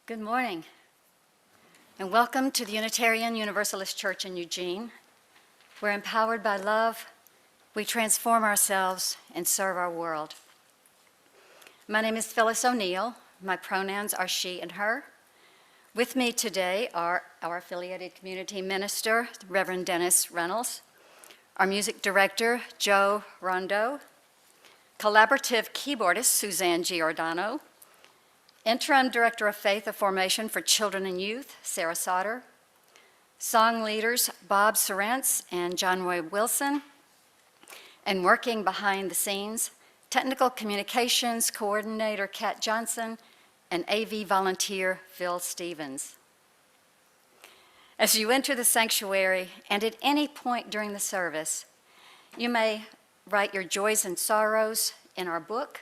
Good morning, and welcome to the Unitarian Universalist Church in Eugene. We're empowered by love. We transform ourselves and serve our world. My name is Phyllis O'Neill. My pronouns are she and her. With me today are our affiliated community minister, Reverend Dennis Reynolds, our music director, Joe Rondo, collaborative keyboardist, Suzanne Giordano, Interim Director of Faith of Formation for Children and Youth, Sarah Sauter, song leaders Bob Sorrentz and John Roy Wilson, and working behind the scenes, Technical Communications Coordinator Kat Johnson and AV volunteer Phil Stevens. As you enter the sanctuary and at any point during the service, you may write your joys and sorrows in our book,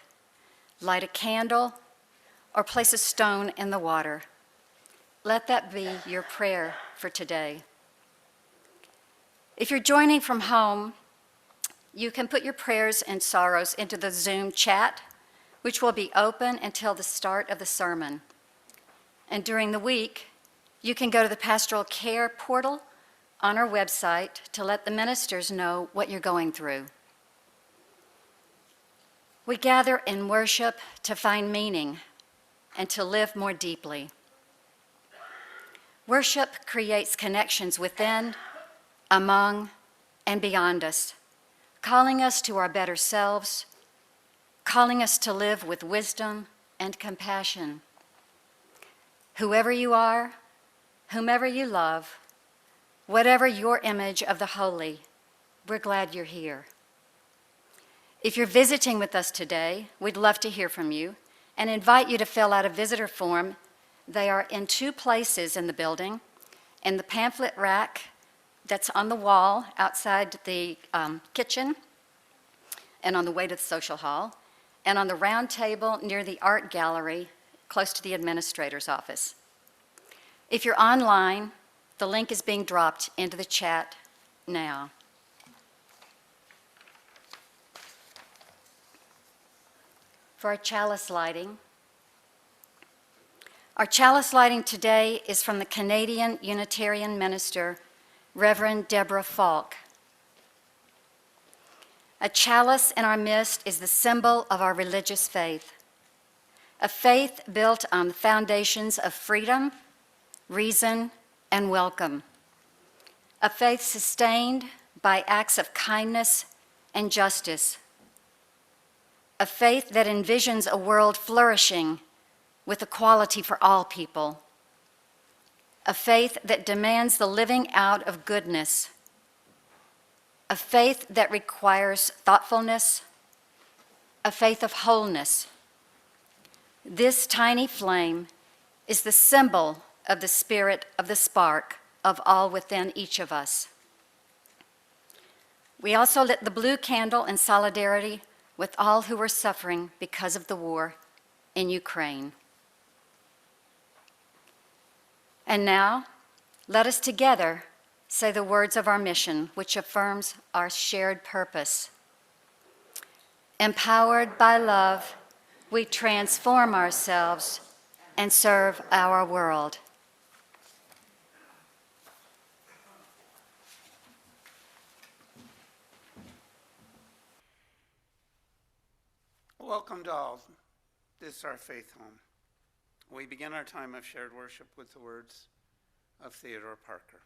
light a candle, or place a stone in the water. Let that be your prayer for today. If you're joining from home, you can put your prayers and sorrows into the Zoom chat, which will be open until the start of the sermon. And during the week, you can go to the Pastoral Care portal on our website to let the ministers know what you're going through. We gather in worship to find meaning and to live more deeply. Worship creates connections within, among, and beyond us, calling us to our better selves, calling us to live with wisdom and compassion. Whoever you are, whomever you love, whatever your image of the holy, we're glad you're here. If you're visiting with us today, we'd love to hear from you and invite you to fill out a visitor form. They are in two places in the building, in the pamphlet rack that's on the wall outside the kitchen and on the way to the social hall, and on the round table near the art gallery close to the administrator's office. If you're online, the link is being dropped into the chat now. For our chalice lighting. Our chalice lighting today is from the Canadian Unitarian minister, Reverend Deborah Falk. A chalice in our midst is the symbol of our religious faith, a faith built on the foundations of freedom, reason, and welcome, a faith sustained by acts of kindness and justice, a faith that envisions a world flourishing with equality for all people, a faith that demands the living out of goodness, a faith that requires thoughtfulness, a faith of wholeness. This tiny flame is the symbol of the spirit of the spark of all within each of us. We also lit the blue candle in solidarity with all who are suffering because of the war in Ukraine. And now, let us together say the words of our mission, which affirms our shared purpose. Empowered by love, we transform ourselves and serve our world. Welcome to all. This is our faith home. We begin our time of shared worship with the words of Theodore Parker.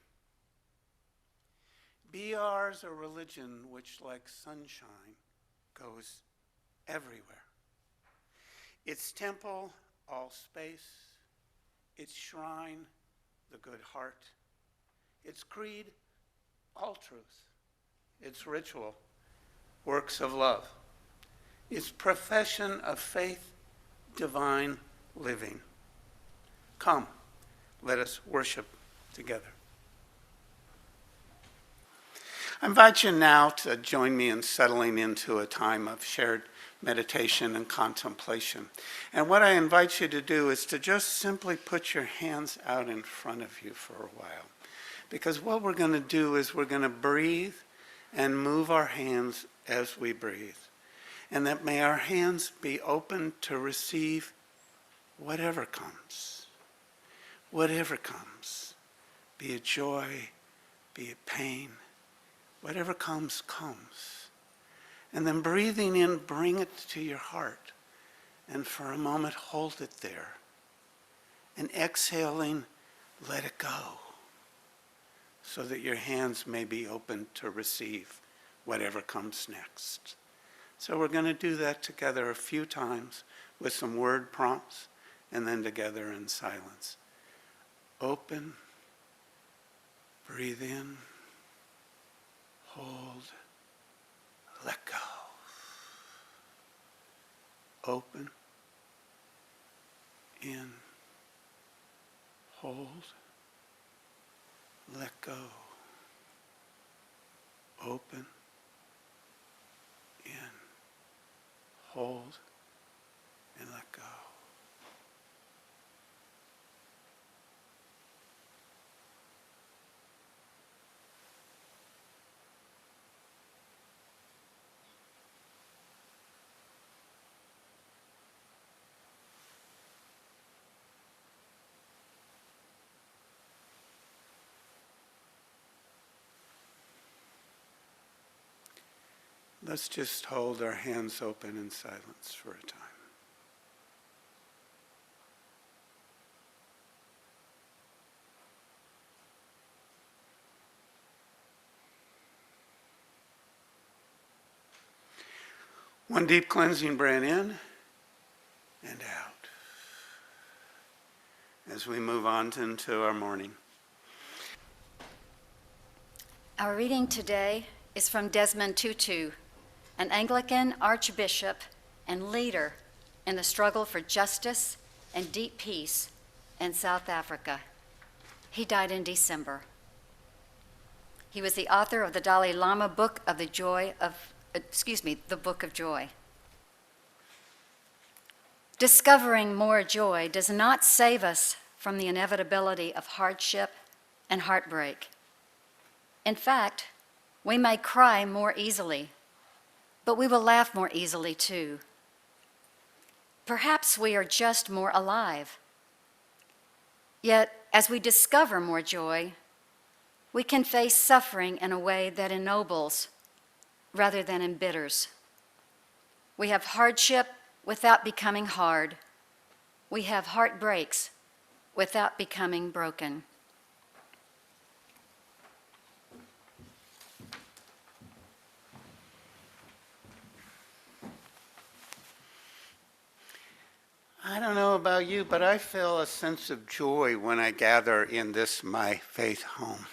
Be ours a religion which, like sunshine, goes everywhere. Its temple, all space. Its shrine, the good heart. Its creed, all truth. Its ritual, works of love. Its profession of faith, divine living. Come, let us worship together. I invite you now to join me in settling into a time of shared meditation and contemplation. And what I invite you to do is to just simply put your hands out in front of you for a while. Because what we're going to do is we're going to breathe and move our hands as we breathe. And that may our hands be open to receive whatever comes. whatever comes, be it joy, be it pain, whatever comes, comes. And then breathing in, bring it to your heart. And for a moment, hold it there. And exhaling, let it go. So that your hands may be open to receive whatever comes next. So we're going to do that together a few times with some word prompts, and then together in silence. Open, breathe in, hold, let go. Open, in, hold, let go. Open, in, hold, and let go. Let's just hold our hands open in silence for a time. One deep cleansing breath in and out. As we move on into our morning. Our reading today is from Desmond Tutu, an Anglican archbishop and leader in the struggle for justice and deep peace in South Africa. He died in December. He was the author of the Dalai Lama Book of the Book of Joy. Discovering more joy does not save us from the inevitability of hardship and heartbreak. In fact, we may cry more easily, but we will laugh more easily too. Perhaps we are just more alive. Yet, as we discover more joy, we can face suffering in a way that ennobles rather than embitters. We have hardship without becoming hard. We have heartbreaks without becoming broken. I don't know about you, but I feel a sense of joy when I gather in this my faith home.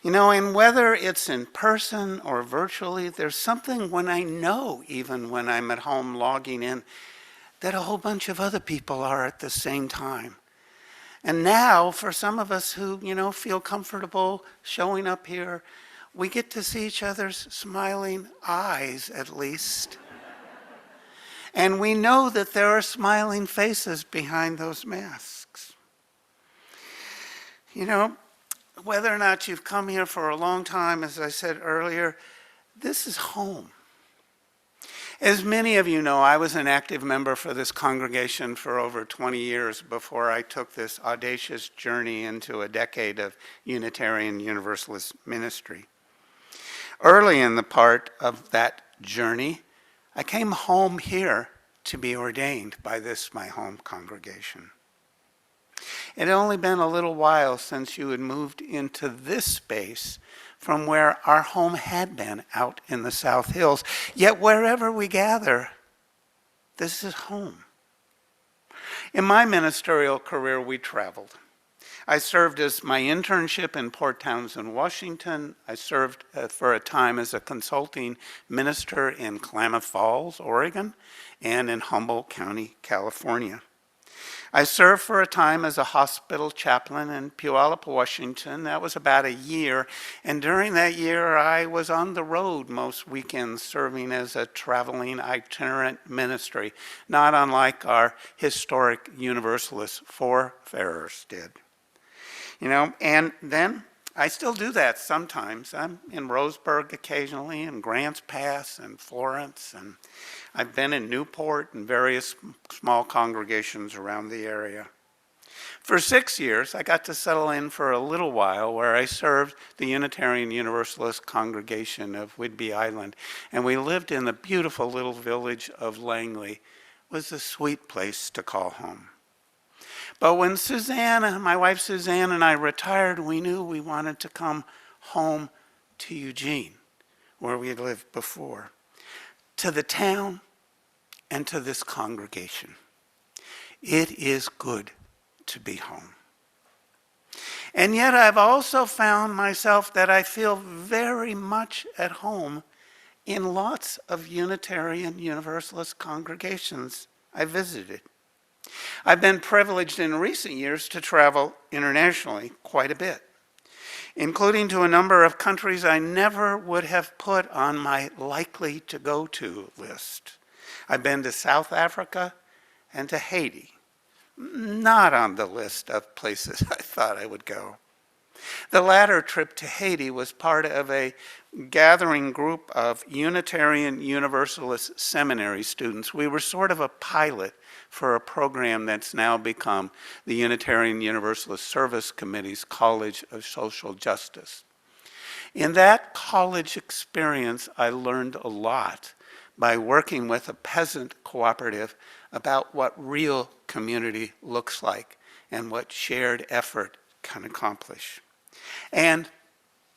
You know, and whether it's in person or virtually, there's something when I know, even when I'm at home logging in, that a whole bunch of other people are at the same time. And now, for some of us who, feel comfortable showing up here, we get to see each other's smiling eyes, at least. And we know that there are smiling faces behind those masks. Whether or not you've come here for a long time, as I said earlier, this is home. As many of you know, I was an active member for this congregation for over 20 years before I took this audacious journey into a decade of Unitarian Universalist ministry. Early in the part of that journey, I came home here to be ordained by this, my home congregation. It had only been a little while since you had moved into this space from where our home had been out in the South Hills. Yet wherever we gather, this is home. In my ministerial career, we traveled. I served as my internship in Port Townsend, Washington. I served for a time as a consulting minister in Klamath Falls, Oregon, and in Humboldt County, California. I served for a time as a hospital chaplain in Puyallup, Washington. That was about a year. And during that year, I was on the road most weekends serving as a traveling itinerant ministry, not unlike our historic Universalist forefathers did. And then I still do that sometimes. I'm in Roseburg occasionally, and Grants Pass, and Florence, and I've been in Newport and various small congregations around the area. For 6 years, I got to settle in for a little while where I served the Unitarian Universalist congregation of Whidbey Island, and we lived in the beautiful little village of Langley. It was a sweet place to call home. But when my wife Suzanne and I retired, we knew we wanted to come home to Eugene, where we had lived before, to the town and to this congregation. It is good to be home. And yet I've also found myself that I feel very much at home in lots of Unitarian Universalist congregations I visited. I've been privileged in recent years to travel internationally quite a bit, including to a number of countries I never would have put on my likely to go to list. I've been to South Africa and to Haiti, not on the list of places I thought I would go. The latter trip to Haiti was part of a gathering group of Unitarian Universalist seminary students. We were sort of a pilot for a program that's now become the Unitarian Universalist Service Committee's College of Social Justice. In that college experience, I learned a lot by working with a peasant cooperative about what real community looks like and what shared effort can accomplish. And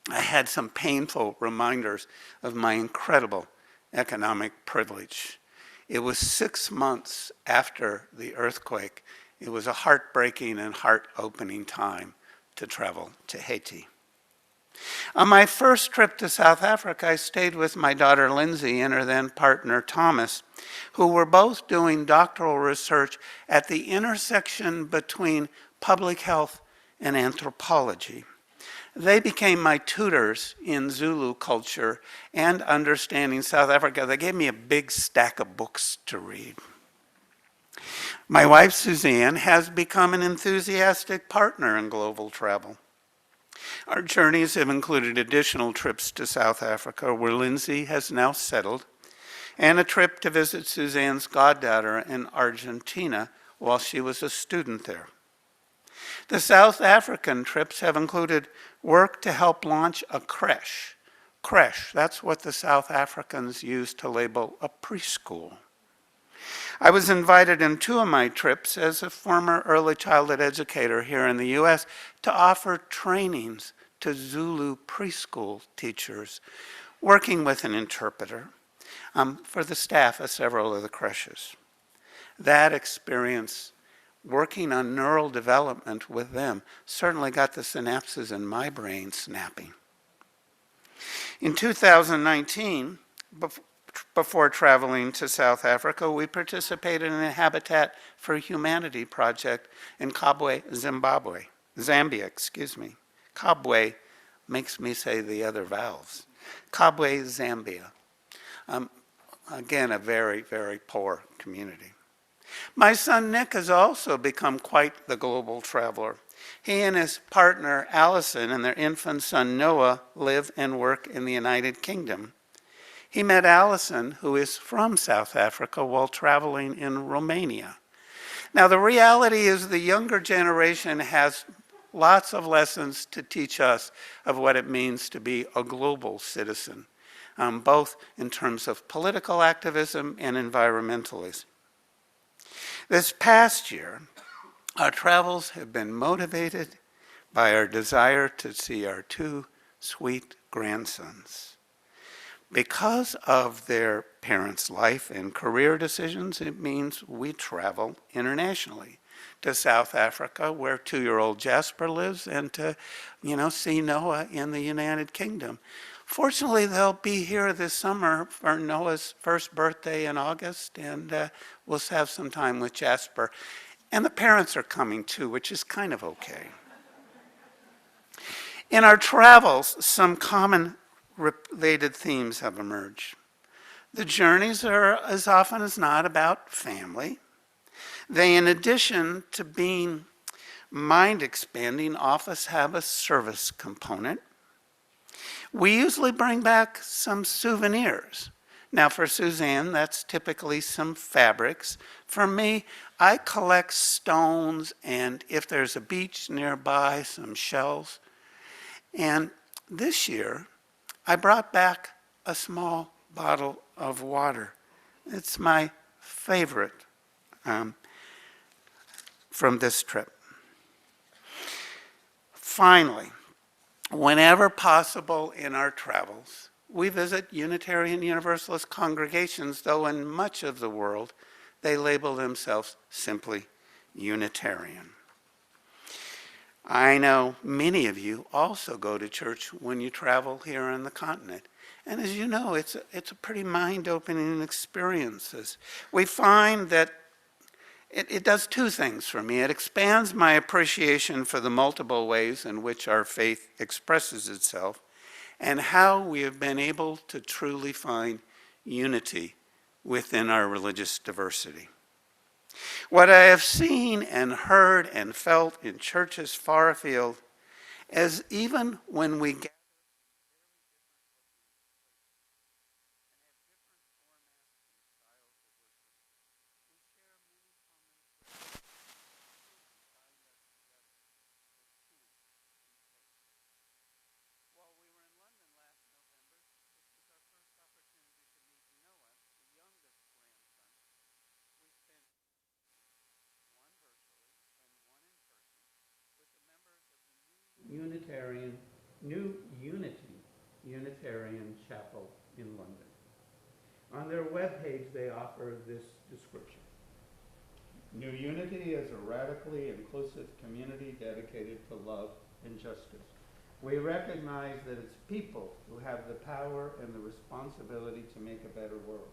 I had some painful reminders of my incredible economic privilege. It was 6 months after the earthquake. It was a heartbreaking and heart-opening time to travel to Haiti. On my first trip to South Africa, I stayed with my daughter Lindsay and her then partner Thomas, who were both doing doctoral research at the intersection between public health and anthropology. They became my tutors in Zulu culture and understanding South Africa. They gave me a big stack of books to read. My wife, Suzanne, has become an enthusiastic partner in global travel. Our journeys have included additional trips to South Africa, where Lindsay has now settled, and a trip to visit Suzanne's goddaughter in Argentina while she was a student there. The South African trips have included work to help launch a creche. Creche, that's what the South Africans use to label a preschool. I was invited in 2 of my trips as a former early childhood educator here in the U.S. to offer trainings to Zulu preschool teachers, working with an interpreter for the staff of several of the creches. That experience, working on neural development with them, certainly got the synapses in my brain snapping. In 2019, before traveling to South Africa, we participated in a Habitat for Humanity project in Kabwe, Zambia. Kabwe makes me say the other vowels. Kabwe, Zambia. Again, a very, very poor community. My son Nick has also become quite the global traveler. He and his partner Allison and their infant son Noah live and work in the United Kingdom. He met Allison, who is from South Africa, while traveling in Romania. Now, the reality is the younger generation has lots of lessons to teach us of what it means to be a global citizen, both in terms of political activism and environmentalism. This past year, our travels have been motivated by our desire to see our 2 sweet grandsons. Because of their parents' life and career decisions, it means we travel internationally to South Africa, where 2-year-old Jasper lives, and to, see Noah in the United Kingdom. Fortunately, they'll be here this summer for Noah's first birthday in August, and we'll have some time with Jasper. And the parents are coming too, which is kind of okay. In our travels, some common related themes have emerged. The journeys are, as often as not, about family. They, in addition to being mind-expanding, often have a service component. We usually bring back some souvenirs Now for Suzanne, that's typically some fabrics. For me, I collect stones and if there's a beach nearby, some shells. And this year, I brought back a small bottle of water. It's my favorite from this trip. Finally, whenever possible in our travels, we visit Unitarian Universalist congregations, though in much of the world, they label themselves simply Unitarian. I know many of you also go to church when you travel here on the continent. And as you know, it's a pretty mind-opening experience. We find that it does two things for me. It expands my appreciation for the multiple ways in which our faith expresses itself and how we have been able to truly find unity within our religious diversity. What I have seen and heard and felt in churches far afield is even when we gather Unitarian Chapel in London. On their webpage, they offer this description. New Unity is a radically inclusive community dedicated to love and justice. We recognize that it's people who have the power and the responsibility to make a better world.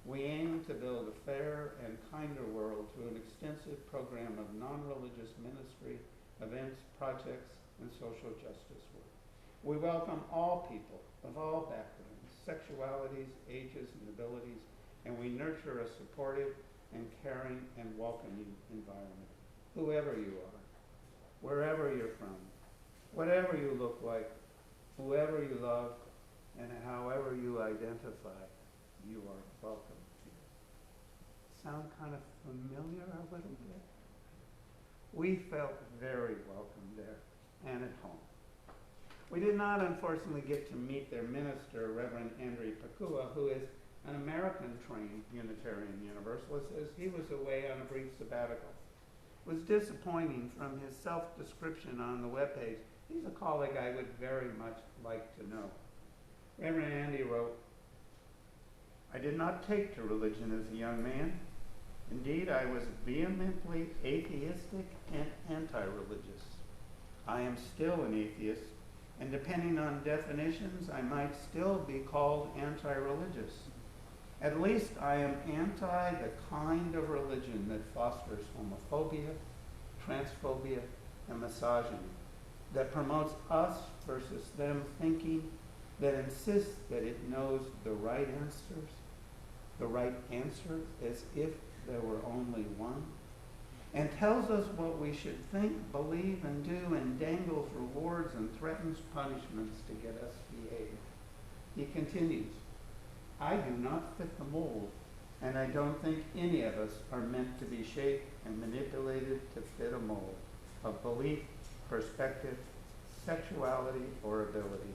We aim to build a fair and kinder world through an extensive program of non-religious ministry, events, projects, and social justice work. We welcome all people of all backgrounds, sexualities, ages, and abilities, and we nurture a supportive and caring and welcoming environment. Whoever you are, wherever you're from, whatever you look like, whoever you love, and however you identify, you are welcome here. Sound kind of familiar a little bit? We felt very welcome there and at home. We did not, unfortunately, get to meet their minister, Reverend Andrew Pakua, who is an American-trained Unitarian Universalist, as he was away on a brief sabbatical. It was disappointing from his self-description on the webpage. He's a colleague I would very much like to know. Reverend Andy wrote, "I did not take to religion as a young man. Indeed, I was vehemently atheistic and anti-religious. I am still an atheist, and depending on definitions, I might still be called anti-religious. At least I am anti the kind of religion that fosters homophobia, transphobia, and misogyny, that promotes us versus them thinking, that insists that it knows the right answer as if there were only one, and tells us what we should think, believe, and do, and dangles rewards and threatens punishments to get us behaved." He continues, "I do not fit the mold, and I don't think any of us are meant to be shaped and manipulated to fit a mold of belief, perspective, sexuality, or ability.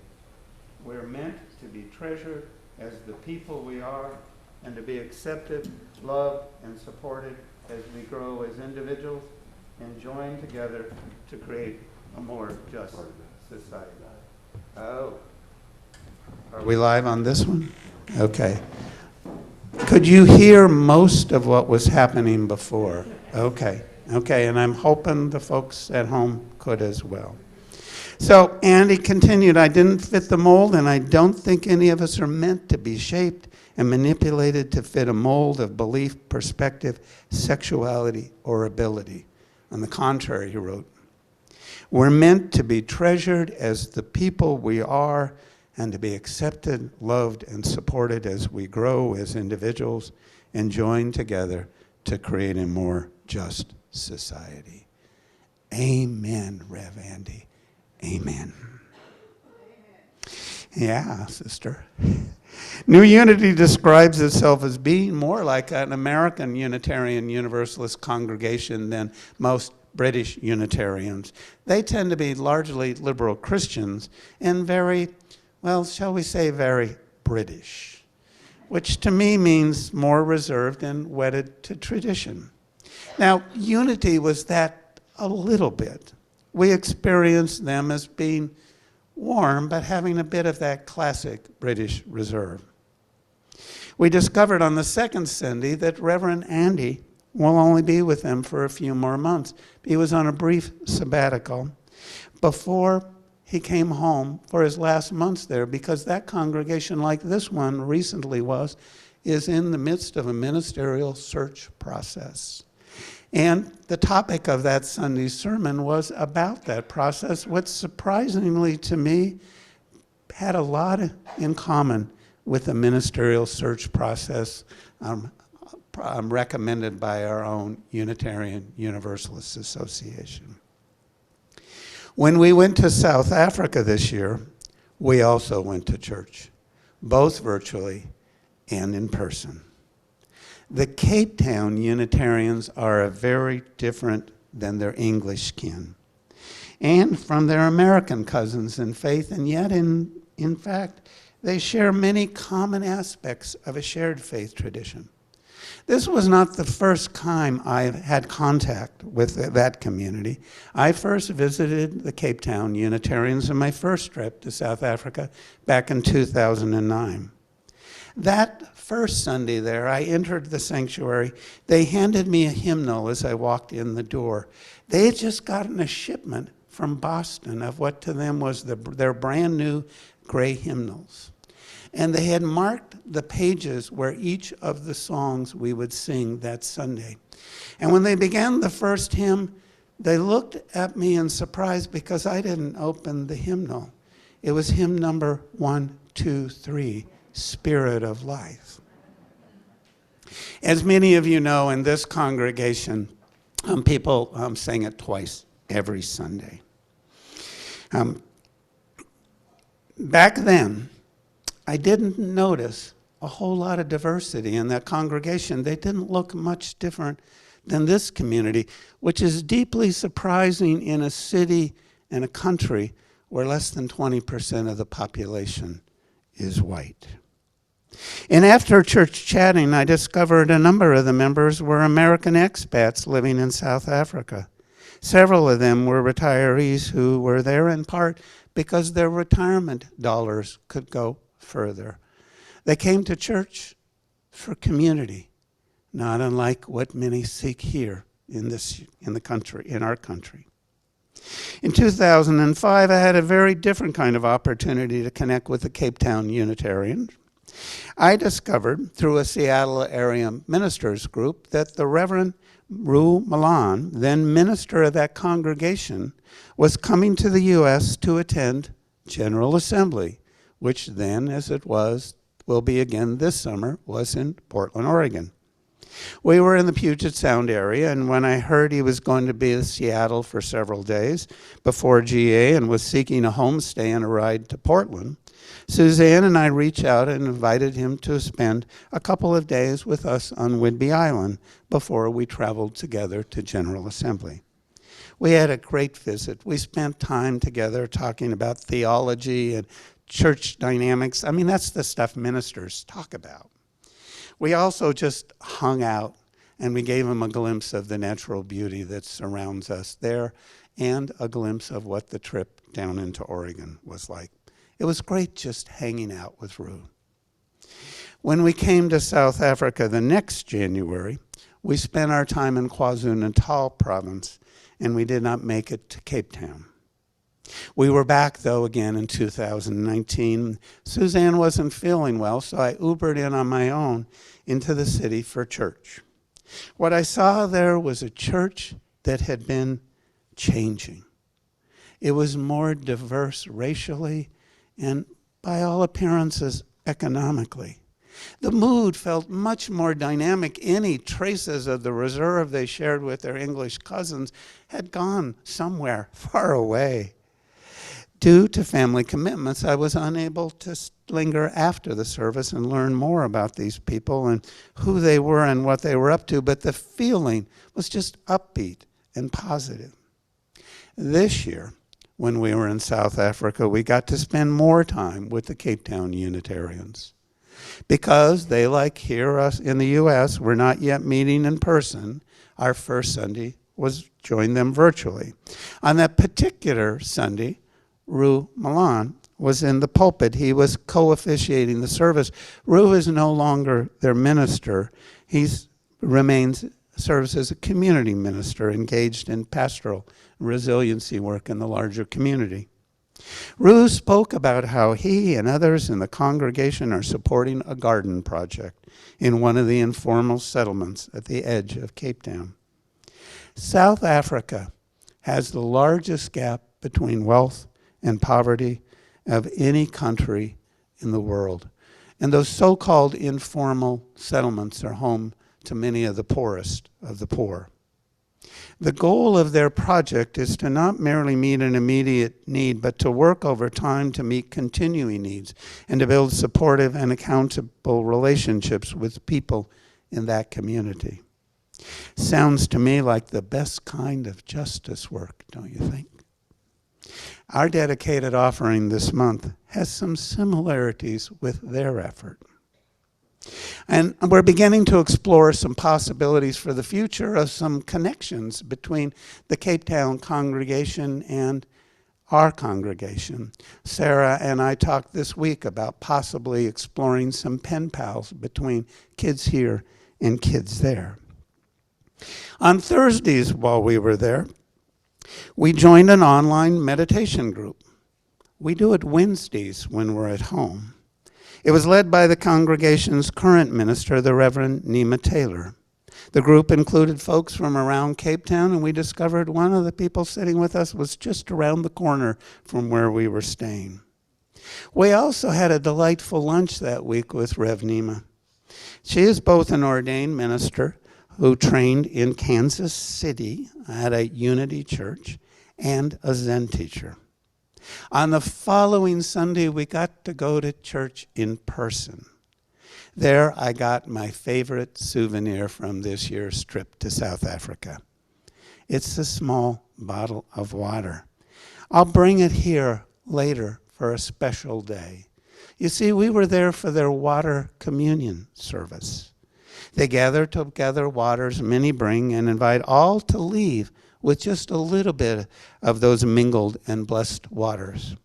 We're meant to be treasured as the people we are and to be accepted, loved, and supported as we grow as individuals and join together to create a more just society." Oh. Are we live on this one? Okay. Could you hear most of what was happening before? Okay, and I'm hoping the folks at home could as well. So Andy continued, "I didn't fit the mold, and I don't think any of us are meant to be shaped and manipulated to fit a mold of belief, perspective, sexuality, or ability. On the contrary," he wrote, "we're meant to be treasured as the people we are and to be accepted, loved, and supported as we grow as individuals and join together to create a more just society." Amen, Rev. Andy. Amen. Yeah, sister. New Unity describes itself as being more like an American Unitarian Universalist congregation than most British Unitarians. They tend to be largely liberal Christians and very, well, shall we say, very British, which to me means more reserved and wedded to tradition. Now, Unity was that a little bit. We experienced them as being warm, but having a bit of that classic British reserve. We discovered on the second Sunday that Reverend Andy will only be with them for a few more months. He was on a brief sabbatical before he came home for his last months there, because that congregation, like this one recently was, is in the midst of a ministerial search process. And the topic of that Sunday's sermon was about that process, which surprisingly to me had a lot in common with the ministerial search process recommended by our own Unitarian Universalist Association. When we went to South Africa this year, we also went to church, both virtually and in person. The Cape Town Unitarians are very different than their English kin and from their American cousins in faith, and yet in fact, they share many common aspects of a shared faith tradition. This was not the first time I had contact with that community. I first visited the Cape Town Unitarians in my first trip to South Africa back in 2009. That first Sunday there, I entered the sanctuary. They handed me a hymnal as I walked in the door. They had just gotten a shipment from Boston of what to them was their brand new gray hymnals. And they had marked the pages where each of the songs we would sing that Sunday. And when they began the first hymn, they looked at me in surprise because I didn't open the hymnal. It was hymn number 123, Spirit of Life. As many of you know, in this congregation, people sing it twice every Sunday. Back then, I didn't notice a whole lot of diversity in that congregation. They didn't look much different than this community, which is deeply surprising in a city and a country where less than 20% of the population is white. And after church chatting, I discovered a number of the members were American expats living in South Africa. Several of them were retirees who were there in part because their retirement dollars could go further. They came to church for community, not unlike what many seek here in our country. In 2005, I had a very different kind of opportunity to connect with the Cape Town Unitarians. I discovered through a Seattle area ministers group that the Reverend Rue Milan, then minister of that congregation, was coming to the U.S. to attend General Assembly, which then, as it will be again this summer, was in Portland, Oregon. We were in the Puget Sound area, and when I heard he was going to be in Seattle for several days before GA and was seeking a homestay and a ride to Portland, Suzanne and I reached out and invited him to spend a couple of days with us on Whidbey Island before we traveled together to General Assembly. We had a great visit. We spent time together talking about theology and church dynamics. I mean, that's the stuff ministers talk about. We also just hung out, and we gave him a glimpse of the natural beauty that surrounds us there and a glimpse of what the trip down into Oregon was like. It was great just hanging out with Rue. When we came to South Africa the next January, we spent our time in KwaZulu-Natal province, and we did not make it to Cape Town. We were back, though, again in 2019. Suzanne wasn't feeling well, so I Ubered in on my own into the city for church. What I saw there was a church that had been changing. It was more diverse racially and, by all appearances, economically. The mood felt much more dynamic. Any traces of the reserve they shared with their English cousins had gone somewhere far away. Due to family commitments, I was unable to linger after the service and learn more about these people and who they were and what they were up to, but the feeling was just upbeat and positive. This year, when we were in South Africa, we got to spend more time with the Cape Town Unitarians. Because they, like here us in the U.S., were not yet meeting in person, our first Sunday was join them virtually. On that particular Sunday, Rue Milan was in the pulpit. He was co-officiating the service. Rue is no longer their minister. He serves as a community minister engaged in pastoral resiliency work in the larger community. Rue spoke about how he and others in the congregation are supporting a garden project in one of the informal settlements at the edge of Cape Town. South Africa has the largest gap between wealth and poverty of any country in the world. And those so-called informal settlements are home to many of the poorest of the poor. The goal of their project is to not merely meet an immediate need, but to work over time to meet continuing needs and to build supportive and accountable relationships with people in that community. Sounds to me like the best kind of justice work, don't you think? Our dedicated offering this month has some similarities with their effort. And we're beginning to explore some possibilities for the future of some connections between the Cape Town congregation and our congregation. Sarah and I talked this week about possibly exploring some pen pals between kids here and kids there. On Thursdays while we were there, we joined an online meditation group. We do it Wednesdays when we're at home. It was led by the congregation's current minister, the Reverend Nima Taylor. The group included folks from around Cape Town, and we discovered one of the people sitting with us was just around the corner from where we were staying. We also had a delightful lunch that week with Rev Nima. She is both an ordained minister who trained in Kansas City at a Unity church and a Zen teacher. On the following Sunday, we got to go to church in person. There, I got my favorite souvenir from this year's trip to South Africa. It's a small bottle of water. I'll bring it here later for a special day. You see, we were there for their water communion service. They gather together waters many bring and invite all to leave with just a little bit of those mingled and blessed waters.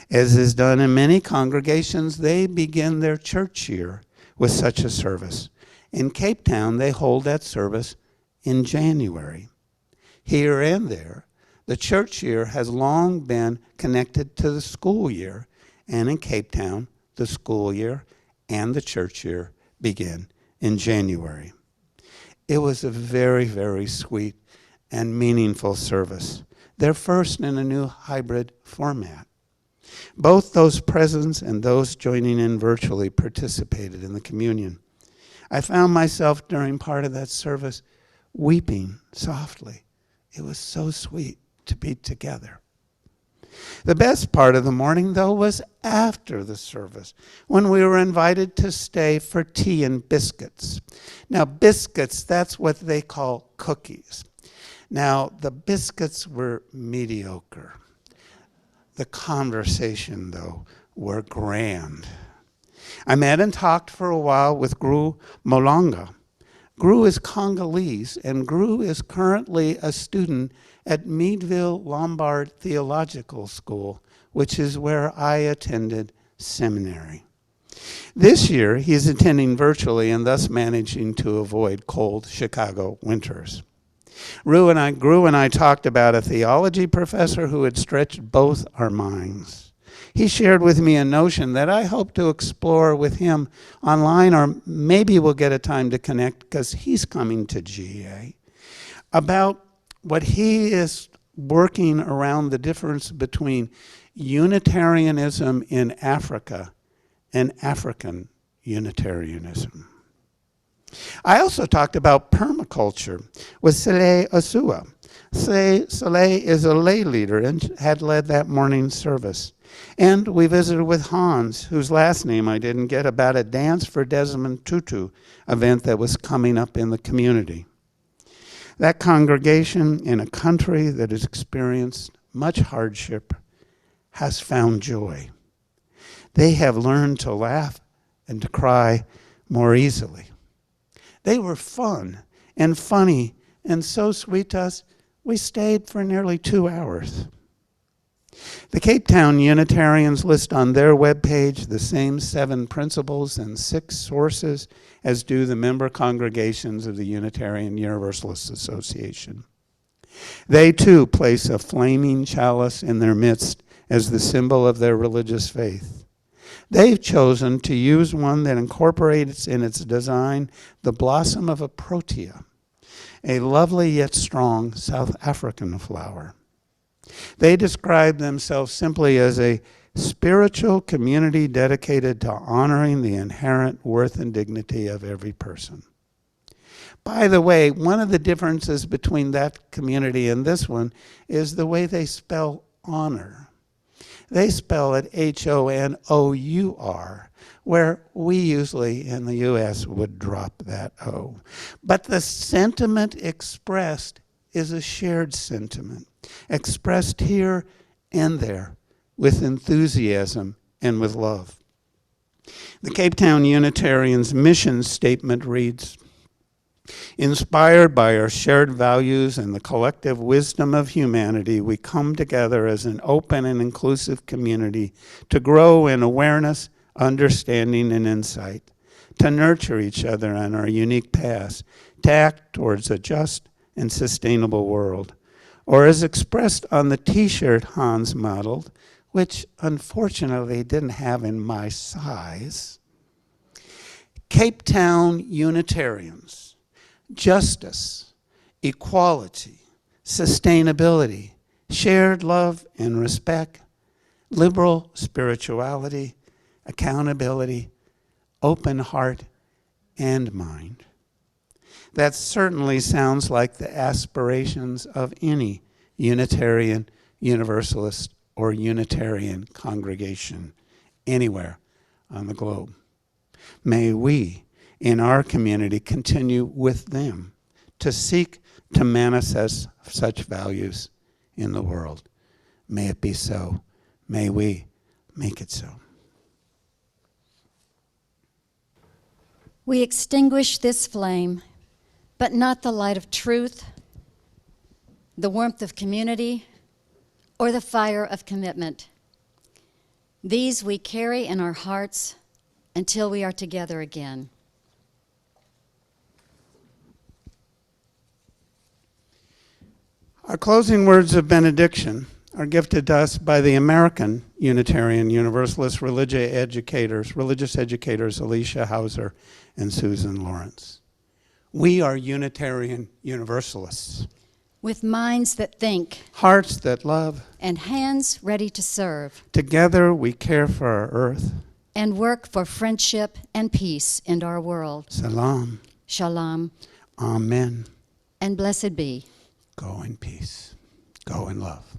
As is done in many congregations, they begin their church year with such a service. In Cape Town, they hold that service in January. Here and there, the church year has long been connected to the school year, and in Cape Town, the school year and the church year begin in January. It was a very, very sweet and meaningful service, their first in a new hybrid format. Both those present and those joining in virtually participated in the communion. I found myself during part of that service weeping softly. It was so sweet to be together. The best part of the morning, though, was after the service, when we were invited to stay for tea and biscuits. Now, biscuits, that's what they call cookies. Now, the biscuits were mediocre. The conversation, though, were grand. I met and talked for a while with Gru Molonga. Gru is Congolese, and Gru is currently a student at Meadville Lombard Theological School, which is where I attended seminary. This year, he is attending virtually and thus managing to avoid cold Chicago winters. Gru and I talked about a theology professor who had stretched both our minds. He shared with me a notion that I hope to explore with him online, or maybe we'll get a time to connect because he's coming to GA, about what he is working around the difference between Unitarianism in Africa and African Unitarianism. I also talked about permaculture with Sele Asua, Soleil is a lay leader and had led that morning service. And we visited with Hans, whose last name I didn't get, about a Dance for Desmond Tutu event that was coming up in the community. That congregation in a country that has experienced much hardship has found joy. They have learned to laugh and to cry more easily. They were fun and funny and so sweet to us, we stayed for nearly 2 hours. The Cape Town Unitarians list on their webpage the same 7 principles and 6 sources as do the member congregations of the Unitarian Universalist Association. They too place a flaming chalice in their midst as the symbol of their religious faith. They've chosen to use one that incorporates in its design the blossom of a protea, a lovely yet strong South African flower. They describe themselves simply as a spiritual community dedicated to honoring the inherent worth and dignity of every person. By the way, one of the differences between that community and this one is the way they spell honor. They spell it H-O-N-O-U-R, where we usually in the U.S. would drop that O. But the sentiment expressed is a shared sentiment, expressed here and there with enthusiasm and with love. The Cape Town Unitarians' mission statement reads, "Inspired by our shared values and the collective wisdom of humanity, we come together as an open and inclusive community to grow in awareness, understanding, and insight, to nurture each other on our unique paths, to act towards a just and sustainable world." Or as expressed on the t-shirt Hans modeled, which unfortunately didn't have in my size, Cape Town Unitarians: justice, equality, sustainability, shared love and respect, liberal spirituality, accountability, open heart and mind. That certainly sounds like the aspirations of any Unitarian, Universalist, or Unitarian congregation anywhere on the globe. May we, in our community, continue with them to seek to manifest such values in the world. May it be so. May we make it so. We extinguish this flame, but not the light of truth, the warmth of community, or the fire of commitment. These we carry in our hearts until we are together again. Our closing words of benediction are gifted to us by the American Unitarian Universalist religious educators Alicia Hauser and Susan Lawrence. We are Unitarian Universalists, with minds that think, hearts that love, and hands ready to serve. Together we care for our earth and work for friendship and peace in our world. Salam. Shalom. Amen. And blessed be. Go in peace. Go in love.